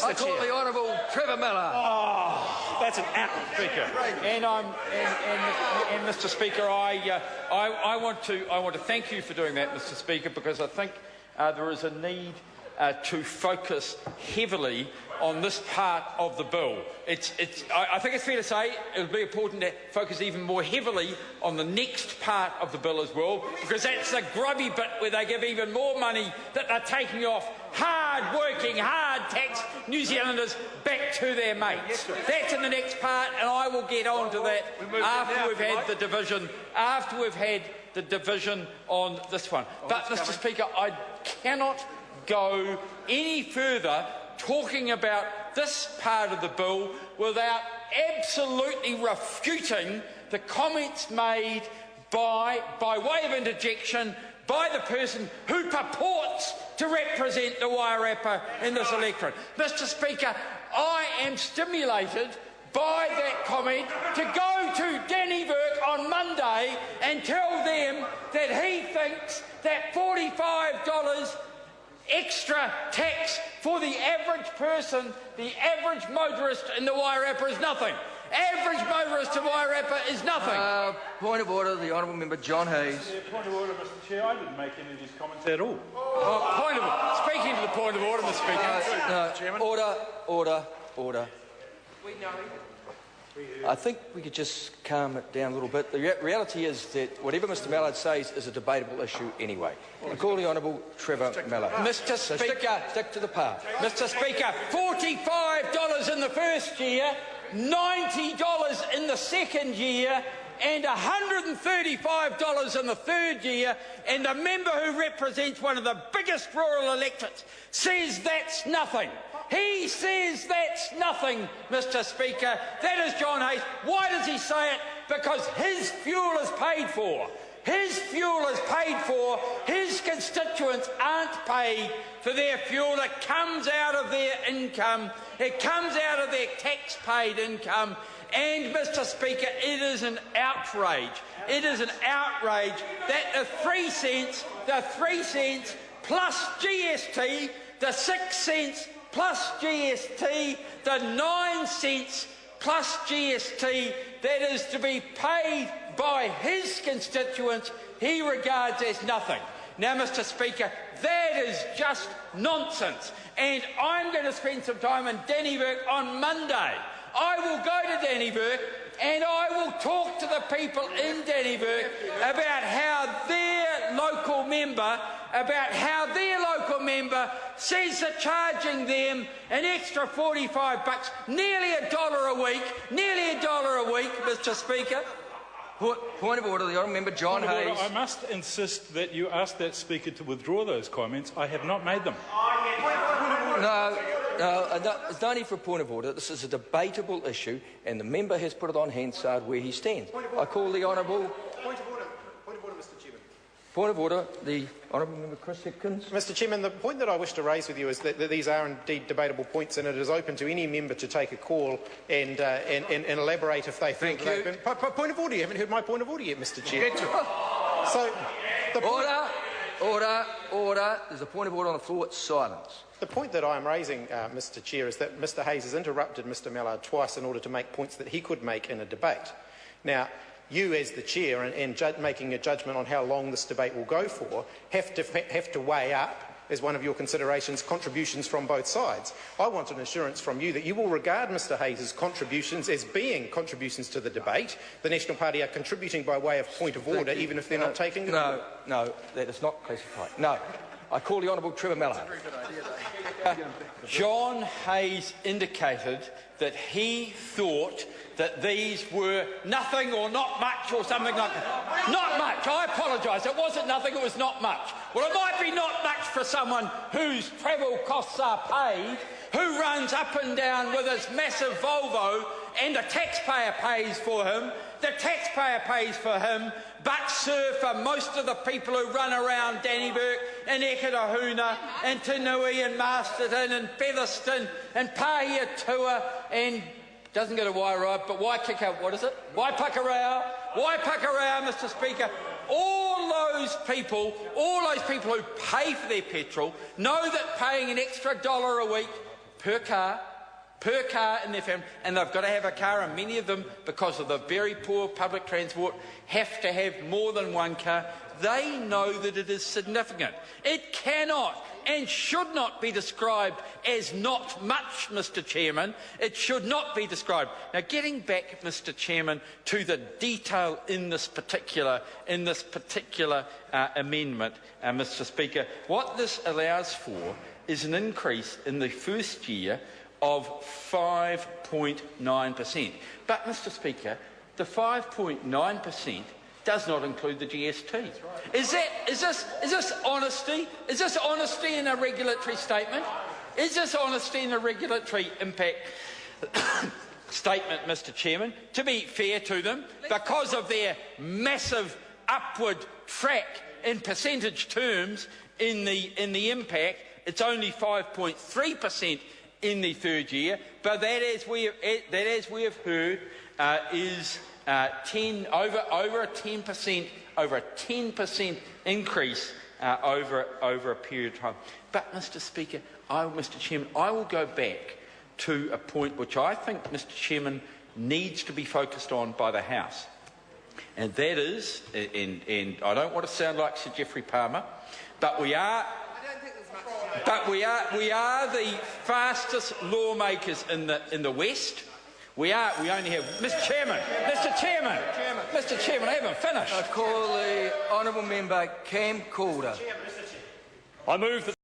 I call the Honourable Trevor Miller. Oh, that's an apt speaker. And Mr. Speaker, I want to thank you for doing that, Mr. Speaker, because I think there is a need to focus heavily on this part of the bill. I think it's fair to say it would be important to focus even more heavily on the next part of the bill as well, because that's the grubby bit where they give even more money that they're taking off hard-working, hard-taxed New Zealanders back to their mates. That's in the next part, and I will get on to that after we've had the division. After we've had the division on this one. But, Mr. Speaker, I cannot go any further talking about this part of the bill without absolutely refuting the comments made by way of interjection by the person who purports to represent the Wairarapa in this electorate. Mr. Speaker, I am stimulated by that comment to go to Danny Burke on Monday and tell them that he thinks that $45 extra tax for the average person, the average motorist in the Wairarapa is nothing. Average motorist in Wairarapa is nothing. Point of order, the Honourable Member John Hayes. Point of order, Mr. Chair. I didn't make any of these comments at all. Speaking to the point of order, Mr. Speaker. Order. I think we could just calm it down a little bit. The reality is that whatever Mr Mallard says is a debatable issue anyway. I call the Honourable Trevor Miller. Mr. Speaker, stick to the part. Mr. Speaker, $45 in the first year, $90 in the second year, and $135 in the third year, and the member who represents one of the biggest rural electorates says that's nothing. He says that's nothing, Mr. Speaker. That is John Hayes. Why does he say it? Because his fuel is paid for. His fuel is paid for. His constituents aren't paid for their fuel. It comes out of their income. It comes out of their tax-paid income. And, Mr. Speaker, it is an outrage. It is an outrage that the 3 cents plus GST, the 6 cents plus GST, the 9 cents plus GST that is to be paid by his constituents, he regards as nothing. Now, Mr. Speaker, that is just nonsense. And I'm going to spend some time in Dannyburg on Monday. I will go to Dannyburg and I will talk to the people in Dannyburg about how their local member says they're charging them an extra $45, nearly $1 a week, Mr. Speaker. Point of order, the Honourable Member John Hayes. I must insist that you ask that speaker to withdraw those comments. I have not made them. No, there's no need for a point of order. This is a debatable issue, and the member has put it on Hansard where he stands. I call the Honourable... Point of order, Mr. Chairman. Point of order, the Honourable Member Chris Hipkins. Mr. Chairman, the point that I wish to raise with you is that these are indeed debatable points, and it is open to any member to take a call and elaborate if they think they've been... Point of order, you haven't heard my point of order yet, Mr. Chair. So, Order. There's a point of order on the floor. It's silence. The point that I am raising, Mr. Chair, is that Mr. Hayes has interrupted Mr. Mallard twice in order to make points that he could make in a debate. Now, you as the Chair and making a judgment on how long this debate will go for have to weigh up, as one of your considerations, contributions from both sides. I want an assurance from you that you will regard Mr. Hayes' contributions as being contributions to the debate. The National Party are contributing by way of point of order, even if they're not taking the... No, that is not classified. No. I call the Honourable Trevor Mallard. John Hayes indicated that he thought that these were nothing or not much or something like that. Not much. I apologise. It wasn't nothing, it was not much. Well, it might be not much for someone whose travel costs are paid, who runs up and down with his massive Volvo and the taxpayer pays for him. The taxpayer pays for him, but, sir, for most of the people who run around Dannyburg and Eketahuna and Tanui and Masterton and Featherston and Pahiatua and doesn't go to Wairarapa, but Waikika, what is it? Waipakarau, Mr. Speaker. All those people who pay for their petrol know that paying an extra $1 a week per car in their family, and they've got to have a car, and many of them, because of the very poor public transport, have to have more than one car. They know that it is significant. It cannot and should not be described as not much, Mr Chairman. It should not be described. Now, getting back, Mr Chairman, to the detail in this particular amendment, Mr Speaker, what this allows for is an increase in the first year of 5.9%. But, Mr Speaker, the 5.9% does not include the GST. Is this honesty? Is this honesty in a regulatory statement? Is this honesty in a regulatory impact statement, Mr Chairman? To be fair to them, because of their massive upward track in percentage terms in the impact, it's only 5.3% in the third year, but that, as we have heard, is over a 10% increase over a period of time. But, Mr Speaker, Mr Chairman, I will go back to a point which I think, Mr Chairman, needs to be focused on by the House, and that is, and I don't want to sound like Sir Geoffrey Palmer, but we are the fastest lawmakers in the West. We only have... Mr Chairman, I haven't finished. I call the honourable member Cam Calder. I move that